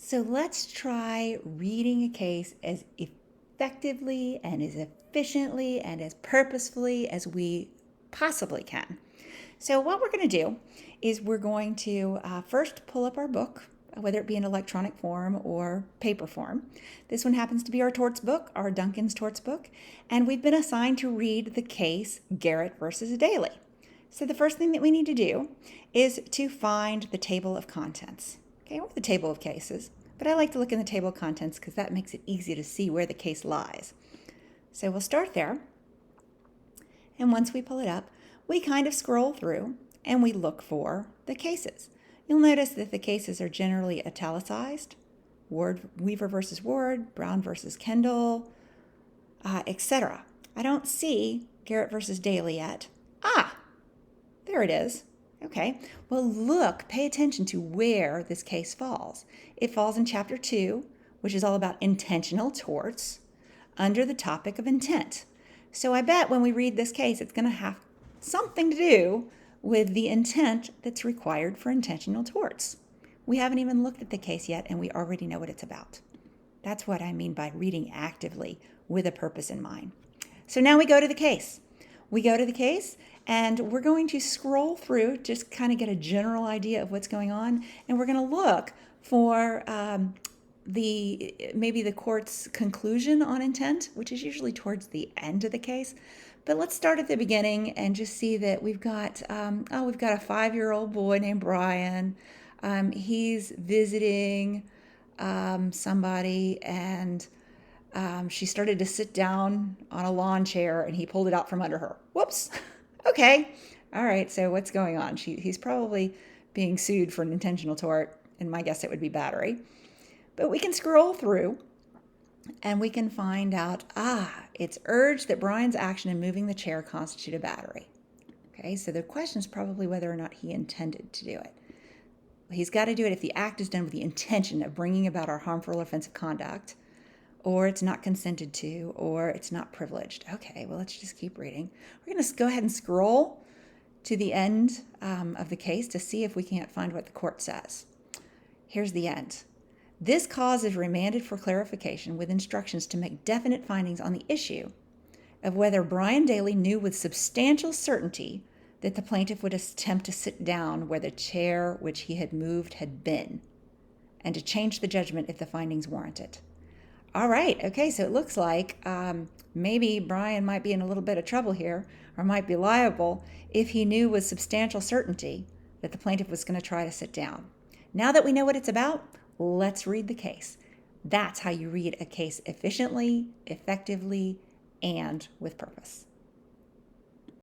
So let's try reading a case as effectively and as efficiently and as purposefully as we possibly can. So what we're going to do is we're going to first pull up our book, whether it be in electronic form or paper form. This one happens to be our torts book, our Duncan's torts book, and we've been assigned to read the case Garrett versus Daly. So the first thing that we need to do is to find the table of contents, okay, or the table of cases. But I like to look in the table of contents because that makes it easy to see where the case lies. So we'll start there. And once we pull it up, we kind of scroll through and we look for the cases. You'll notice that the cases are generally italicized. Weaver versus Ward, Brown versus Kendall, etc. I don't see Garrett versus Daly yet. There it is. Okay, well look, pay attention to where this case falls. It falls in Chapter 2, which is all about intentional torts, under the topic of intent. So I bet when we read this case, it's going to have something to do with the intent that's required for intentional torts. We haven't even looked at the case yet, and we already know what it's about. That's what I mean by reading actively with a purpose in mind. So now we go to the case. And we're going to scroll through, just kind of get a general idea of what's going on, and we're going to look for maybe the court's conclusion on intent, which is usually towards the end of the case. But let's start at the beginning and just see that we've got a 5-year-old boy named Brian. He's visiting somebody, and she started to sit down on a lawn chair, and he pulled it out from under her. Whoops. Okay. All right. So what's going on? He's probably being sued for an intentional tort, and my guess it would be battery. But we can scroll through and we can find out, it's urged that Brian's action in moving the chair constituted battery. Okay. So the question is probably whether or not he intended to do it. Well, he's got to do it if the act is done with the intention of bringing about our harmful or offensive conduct, or it's not consented to, or it's not privileged. Okay, well, let's just keep reading. We're going to go ahead and scroll to the end of the case to see if we can't find what the court says. Here's the end. This cause is remanded for clarification with instructions to make definite findings on the issue of whether Brian Daly knew with substantial certainty that the plaintiff would attempt to sit down where the chair which he had moved had been, and to change the judgment if the findings warrant it. All right, okay, so it looks like maybe Brian might be in a little bit of trouble here, or might be liable if he knew with substantial certainty that the plaintiff was going to try to sit down. Now that we know what it's about, let's read the case. That's how you read a case efficiently, effectively, and with purpose.